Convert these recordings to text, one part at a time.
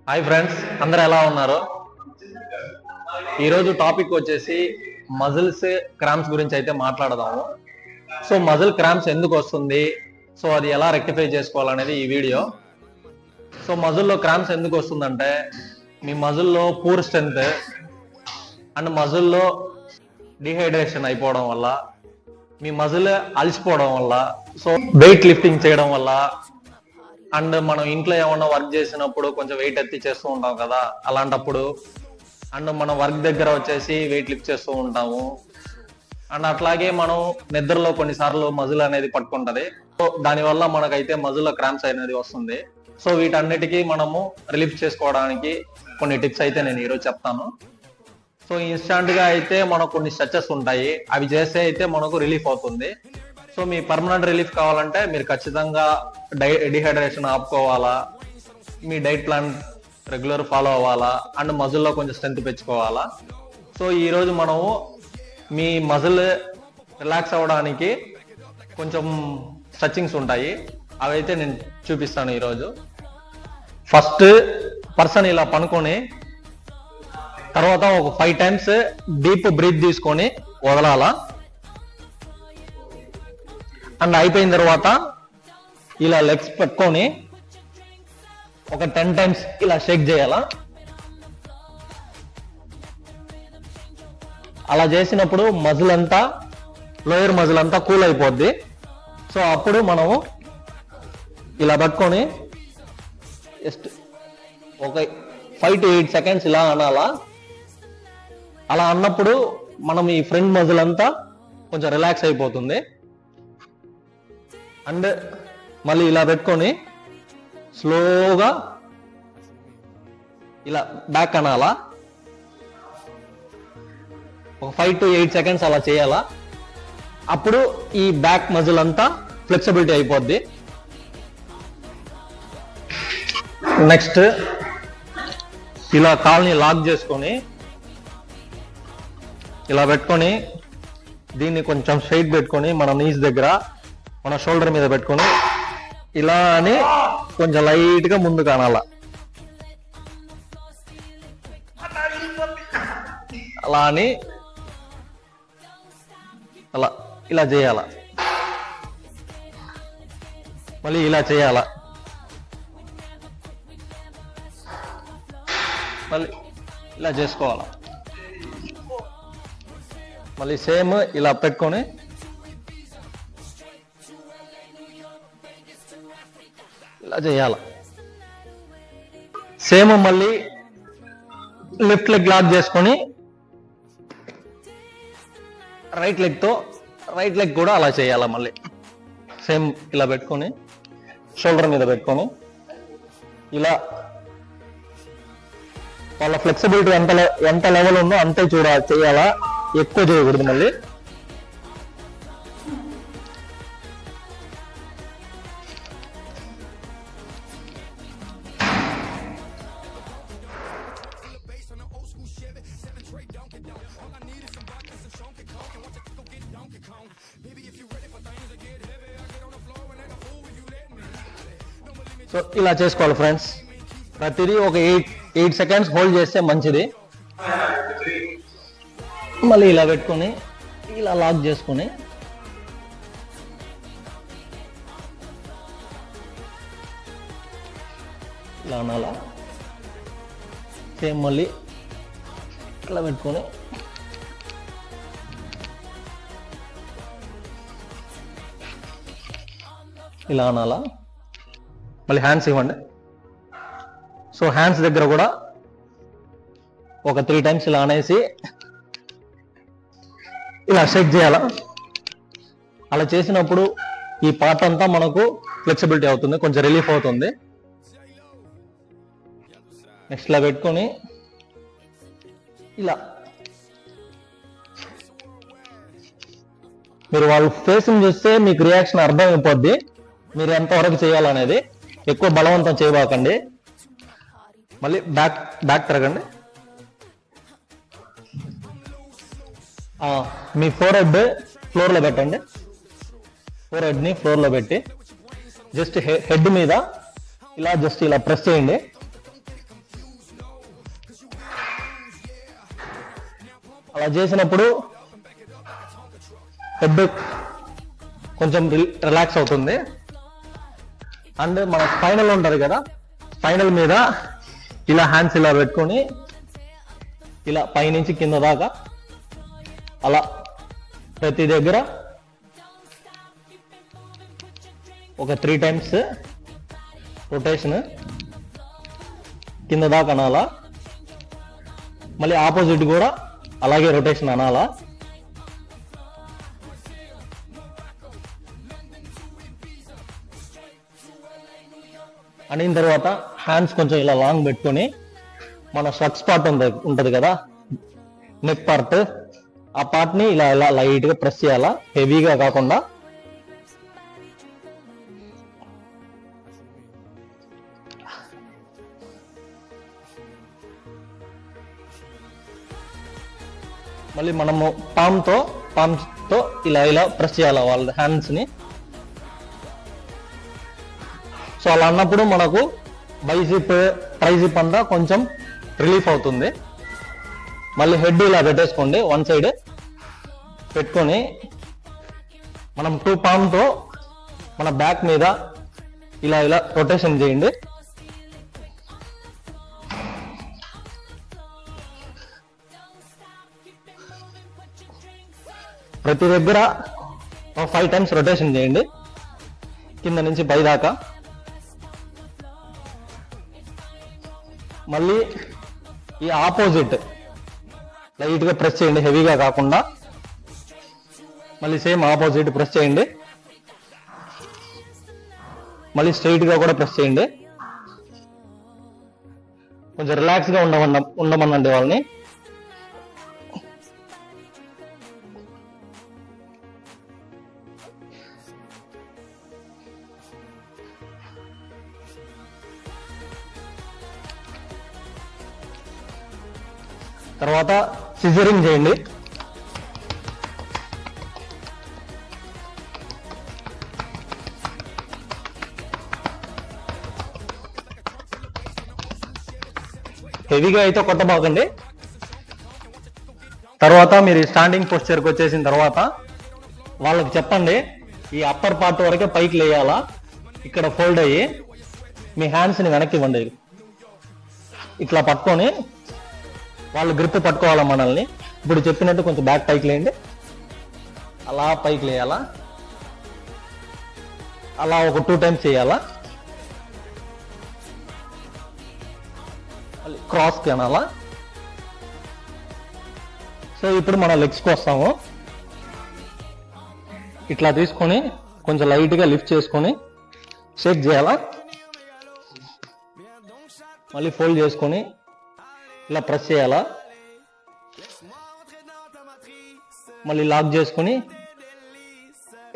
Hi friends, అందరూ ఎలా ఉన్నారు? ఈరోజు టాపిక్ వచ్చేసి మజిల్స్ క్రాంప్స్ గురించి అయితే మాట్లాడదాము. సో మజిల్ క్రాంప్స్ ఎందుకు వస్తుంది, సో అది ఎలా రెక్టిఫై చేసుకోవాలనేది ఈ వీడియో. సో మజిల్లో క్రాంప్స్ ఎందుకు వస్తుందంటే మీ మజిల్లో పూర్ స్ట్రెంత్ అండ్ మజిల్లో డిహైడ్రేషన్ అయిపోవడం వల్ల, మీ మజిల్ అలసిపోవడం వల్ల, సో వెయిట్ లిఫ్టింగ్ చేయడం వల్ల, అండ్ మనం ఇంట్లో ఏమన్నా వర్క్ చేసినప్పుడు కొంచెం వెయిట్ ఎత్తి చేస్తూ ఉంటాం కదా, అలాంటప్పుడు అండ్ మనం వర్క్ దగ్గర వచ్చేసి వెయిట్ లిఫ్ట్ చేస్తూ ఉంటాము. అండ్ అట్లాగే మనం నిద్రలో కొన్నిసార్లు మజిల్ అనేది పట్టుకుంటది. సో దానివల్ల మనకైతే మజిల్ క్రాంప్స్ అనేది వస్తుంది. సో వీటన్నిటికీ మనము రిలీఫ్ చేసుకోవడానికి కొన్ని టిప్స్ అయితే నేను ఈరోజు చెప్తాను. సో ఇన్స్టాంట్ గా అయితే మనకు కొన్ని స్ట్రెచెస్ ఉంటాయి, అవి చేస్తే అయితే మనకు రిలీఫ్ అవుతుంది. సో మీ పర్మనెంట్ రిలీఫ్ కావాలంటే మీరు ఖచ్చితంగా డిహైడ్రేషన్ ఆపుకోవాలా, మీ డైట్ ప్లాన్ రెగ్యులర్ ఫాలో అవ్వాలా, అండ్ మజిల్లో కొంచెం స్ట్రెంత్ పెంచుకోవాలా. సో ఈరోజు మనము మీ మజిల్ రిలాక్స్ అవ్వడానికి కొంచెం స్ట్రెచ్చింగ్స్ ఉంటాయి, అవైతే నేను చూపిస్తాను ఈరోజు. ఫస్ట్ పర్సన్ ఇలా పనుకొని తర్వాత ఒక 5 times డీప్ బ్రీత్ తీసుకొని వదలాలా. అండ్ అయిపోయిన తర్వాత ఇలా లెగ్స్ పెట్టుకొని ఒక 10 times ఇలా షేక్ చేయాలా. అలా చేసినప్పుడు మజిల్ అంతా, లోయర్ మజిల్ అంతా కూల్ అయిపోద్ది. సో అప్పుడు మనము ఇలా పట్టుకొని జస్ట్ ఒక 5 to 8 seconds ఇలా అనాలా. అలా అన్నప్పుడు మనం ఈ ఫ్రంట్ మజిల్ అంతా కొంచెం రిలాక్స్ అయిపోతుంది. అండ్ మళ్ళీ ఇలా పెట్టుకొని స్లోగా ఇలా బ్యాక్ అనాలా. ఒక 5 to 8 seconds అలా చేయాలా. అప్పుడు ఈ బ్యాక్ మజిల్ అంతా ఫ్లెక్సిబిలిటీ అయిపోద్ది. నెక్స్ట్ ఇలా కాల్ని లాక్ చేసుకొని ఇలా పెట్టుకొని దీన్ని కొంచెం స్ట్రైట్ పెట్టుకొని మన నీస్ దగ్గర మన షోల్డర్ మీద పెట్టుకొని ఇలా అని కొంచెం లైట్ గా ముందుకు అనాల. అలా అని అలా ఇలా చేయాల. మళ్ళీ ఇలా చేయాల. మళ్ళీ ఇలా చేసుకోవాలా. మళ్ళీ సేమ్ ఇలా పెట్టుకొని ఇలా చేయాల. సేమ్ మళ్ళీ లెఫ్ట్ లెగ్ లాక్ చేసుకొని రైట్ లెగ్ కూడా అలా చేయాల. మళ్ళీ సేమ్ ఇలా పెట్టుకొని షోల్డర్ మీద పెట్టుకొని ఇలా వాళ్ళ ఫ్లెక్సిబిలిటీ ఎంత లెవెల్ ఉందో అంతే చేయాలా, ఎక్కువ చేయకూడదు. మళ్ళీ సో ఇలా చేసుకోవాలి ఫ్రెండ్స్. ప్రతిదీ ఒక 8 seconds హోల్డ్ చేస్తే మంచిది. మళ్ళీ ఇలా పెట్టుకొని ఇలా లాక్ చేసుకొని ఇలా అనాలా. సేమ్ మళ్ళీ ఇలా పెట్టుకొని ఇలా అనాలా. మళ్ళీ హ్యాండ్స్ ఇవ్వండి. సో హ్యాండ్స్ దగ్గర కూడా ఒక 3 times ఇలా అనేసి ఇలా షేక్ చేయాలా. అలా చేసినప్పుడు ఈ పార్ట్ అంతా మనకు ఫ్లెక్సిబిలిటీ అవుతుంది, కొంచెం రిలీఫ్ అవుతుంది. నెక్స్ట్ ఇలా పెట్టుకొని ఇలా మీరు వాళ్ళ ఫేస్ని చూస్తే మీకు రియాక్షన్ అర్థం అయిపోద్ది మీరు ఎంతవరకు చేయాలనేది. ఎక్కువ బలవంతం చేయబాకండి. మళ్ళీ బ్యాక్ తిరగండి. మీ ఫోర్ హెడ్ ఫ్లోర్లో పెట్టండి. ఫోర్ హెడ్ని ఫ్లోర్లో పెట్టి జస్ట్ హెడ్ మీద ఇలా జస్ట్ ఇలా ప్రెస్ చేయండి. అలా చేసినప్పుడు హెడ్ కొంచెం రిలాక్స్ అవుతుంది. అండ్ మన స్పైనల్ ఉంటుంది కదా, స్పైనల్ మీద ఇలా హ్యాండ్స్ ఇలా పెట్టుకొని ఇలా పైనుంచి కింద దాకా అలా ప్రతి దగ్గర ఒక 3 times రొటేషన్ కింద దాకా అనాలా. మళ్ళీ ఆపోజిట్ కూడా అలాగే రొటేషన్ అనాలా. అనిన తర్వాత హ్యాండ్స్ కొంచెం ఇలా లాంగ్ పెట్టుకొని మన స్ట్రక్ స్పాట్ ఉంటది కదా, నెక్ పార్ట్, ఆ పార్ట్ ని ఇలా ఇలా లైట్ గా ప్రెస్ చేయాలా, హెవీగా కాకుండా. మళ్ళీ మనము పామ్ తో ఇలా ఇలా ప్రెస్ చేయాలి వాళ్ళ హ్యాండ్స్ ని. సో అలా అన్నప్పుడు మనకు బైసిప్ ట్రైసిప్ అంతా కొంచెం రిలీఫ్ అవుతుంది. మళ్ళీ హెడ్ ఇలా పెట్టేసుకోండి, వన్ సైడ్ పెట్టుకొని మనం 2 palm తో మన బ్యాక్ మీద ఇలా ఇలా రొటేషన్ చేయండి. ప్రతి దగ్గర 5 times రొటేషన్ చేయండి కింద నుంచి పై దాకా. మళ్ళీ ఈ ఆపోజిట్ లైట్ గా ప్రెస్ చేయండి, హెవీగా కాకుండా. మళ్ళీ సేమ్ ఆపోజిట్ ప్రెస్ చేయండి, మళ్ళీ స్ట్రైట్ గా కూడా ప్రెస్ చేయండి. కొంచెం రిలాక్స్ గా ఉండమనండి వాళ్ళని. తర్వాత సిజరింగ్ చేయండి. హెవీగా అయితే కొట్టబాకండి. తర్వాత మీరు స్టాండింగ్ పోస్చర్కి వచ్చేసిన తర్వాత వాళ్ళకి చెప్పండి, ఈ అప్పర్ పార్ట్ వరకే పైకి లేయాలా, ఇక్కడ ఫోల్డ్ అయ్యి మీ హ్యాండ్స్ని వెనక్కి ఇవ్వండి. ఇట్లా పట్టుకొని వాళ్ళు గ్రిప్ పట్టుకోవాలా మనల్ని. ఇప్పుడు చెప్పినట్టు కొంచెం బ్యాక్ పైకి లేయండి, అలా పైకి లేయాలా. అలా ఒక 2 times చేయాలా. క్రాస్కి అనాలా. సో ఇప్పుడు మన లెగ్స్కి వస్తాము. ఇట్లా తీసుకొని కొంచెం లైట్గా లిఫ్ట్ చేసుకొని షేక్ చేయాలా. మళ్ళీ ఫోల్డ్ చేసుకొని ఇలా ప్రెస్ చేయాలా. మళ్ళీ లాక్ చేసుకొని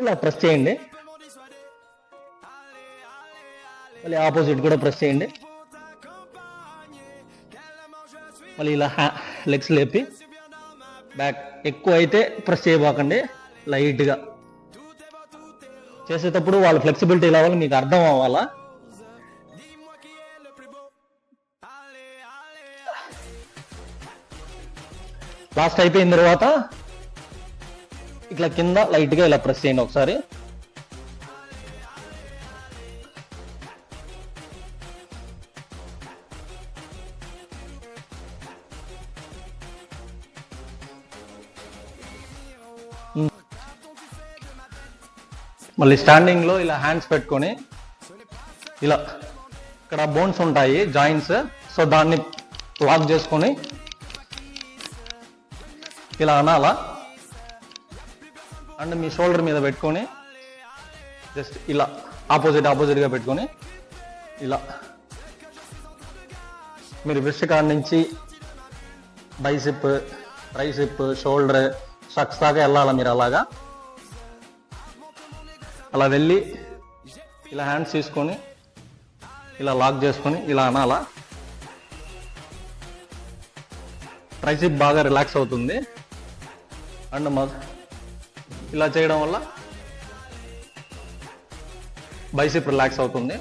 ఇలా ప్రెస్ చేయండి. మళ్ళీ ఆపోజిట్ కూడా ప్రెస్ చేయండి. మళ్ళీ ఇలా లెగ్స్ లేపి బ్యాక్. ఎక్కువ అయితే ప్రెస్ చేయబాకండి, లైట్గా చేసేటప్పుడు వాళ్ళ ఫ్లెక్సిబిలిటీ లెవెల్ మీకు అర్థం అవ్వాలా. లాస్ట్ అయిపోయిన తర్వాత ఇట్లా కింద లైట్ గా ఇలా ప్రెస్ చేయండి ఒకసారి. మళ్ళీ స్టాండింగ్ లో ఇలా హ్యాండ్స్ పెట్టుకొని ఇలా ఇక్కడ బోన్స్ ఉంటాయి జాయింట్స్, సో దాన్ని లాక్ చేసుకొని ఇలా అనాలా. అండ్ మీ షోల్డర్ మీద పెట్టుకొని జస్ట్ ఇలా ఆపోజిట్ గా పెట్టుకొని ఇలా మీరు విష్ కాడ నుంచి బైసిప్, ట్రైసిప్, షోల్డర్, స్ట్రక్స్ దాకా వెళ్ళాలా. మీరు అలాగా అలా వెళ్ళి ఇలా హ్యాండ్స్ తీసుకొని ఇలా లాక్ చేసుకొని ఇలా అనాలా. ట్రైసిప్ బాగా రిలాక్స్ అవుతుంది. అండ్ ఇలా చేయడం వల్ల బైసిప్ రిలాక్స్ అవుతుంది.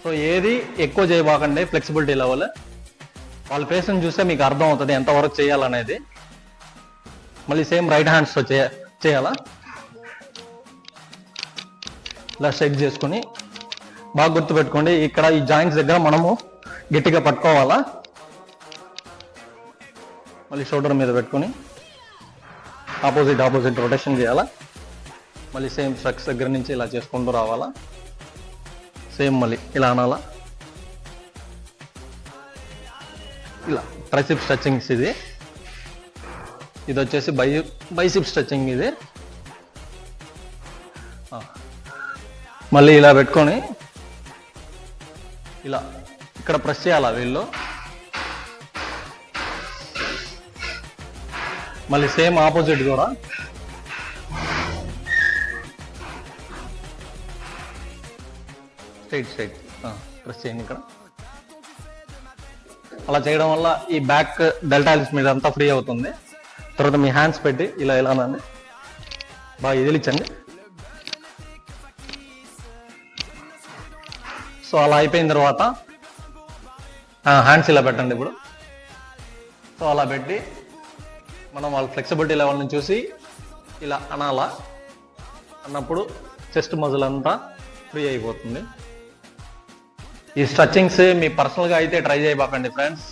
సో ఏది ఎక్కువ చేయబాకండి, ఫ్లెక్సిబిలిటీ లెవెల్ వాళ్ళ ఫేస్ని చూస్తే మీకు అర్థం అవుతుంది ఎంతవరకు చేయాలనేది. మళ్ళీ సేమ్ రైట్ హ్యాండ్స్తో చేయాలా. ఇలా స్ట్రెచ్ చేసుకొని బాగా గుర్తుపెట్టుకోండి, ఇక్కడ ఈ జాయింట్స్ దగ్గర మనము గట్టిగా పట్టుకోవాలా. మళ్ళీ షోల్డర్ మీద పెట్టుకొని ఆపోజిట్ రొటేషన్ చేయాలా. మళ్ళీ సేమ్ స్ట్రక్స్ దగ్గర నుంచి ఇలా చేసుకుంటూ రావాలా. సేమ్ మళ్ళీ ఇలా అనాలా. ఇలా ట్రైసిప్ స్ట్రెచింగ్స్ ఇది వచ్చేసి బైసిప్ స్ట్రెచింగ్ ఇది. మళ్ళీ ఇలా పెట్టుకొని ఇలా ఇక్కడ ప్రెస్ చేయాలా వీళ్ళు. మళ్ళీ సేమ్ ఆపోజిట్ కూడా స్ట్రైట్ ప్రెస్ చేయండి ఇక్కడ. అలా చేయడం వల్ల ఈ బ్యాక్ డెల్టాలిస్ మీద అంతా ఫ్రీ అవుతుంది. తర్వాత మీ హ్యాండ్స్ పెట్టి ఇలా అనండి, బాగా ఇదిలిచ్చండి. సో అలా అయిపోయిన తర్వాత హ్యాండ్స్ ఇలా పెట్టండి ఇప్పుడు. సో అలా పెట్టి మనం వాళ్ళ ఫ్లెక్సిబిలిటీ లెవెల్ని చూసి ఇలా అనాలా. అన్నప్పుడు చెస్ట్ మజిల్ అంతా ఫ్రీ అయిపోతుంది. ఈ స్ట్రెచ్చింగ్స్ మీ పర్సనల్గా అయితే ట్రై చేయబాకండి ఫ్రెండ్స్,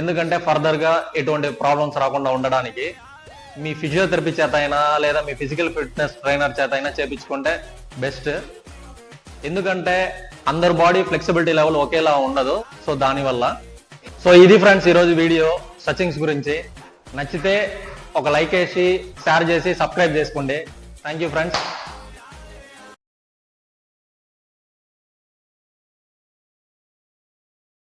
ఎందుకంటే ఫర్దర్గా ఎటువంటి ప్రాబ్లమ్స్ రాకుండా ఉండడానికి మీ ఫిజియోథెరపీ చేత అయినా లేదా మీ ఫిజికల్ ఫిట్నెస్ ట్రైనర్ చేత అయినా చేయించుకుంటే బెస్ట్. ఎందుకంటే అందరి బాడీ ఫ్లెక్సిబిలిటీ లెవెల్ ఒకేలా ఉండదు. సో దానివల్ల ఇది ఫ్రెండ్స్ ఈరోజు వీడియో స్ట్రెచింగ్స్ గురించి. నచ్చితే ఒక లైక్ వేసి షేర్ చేసి సబ్స్క్రైబ్ చేసుకోండి. Thank you friends.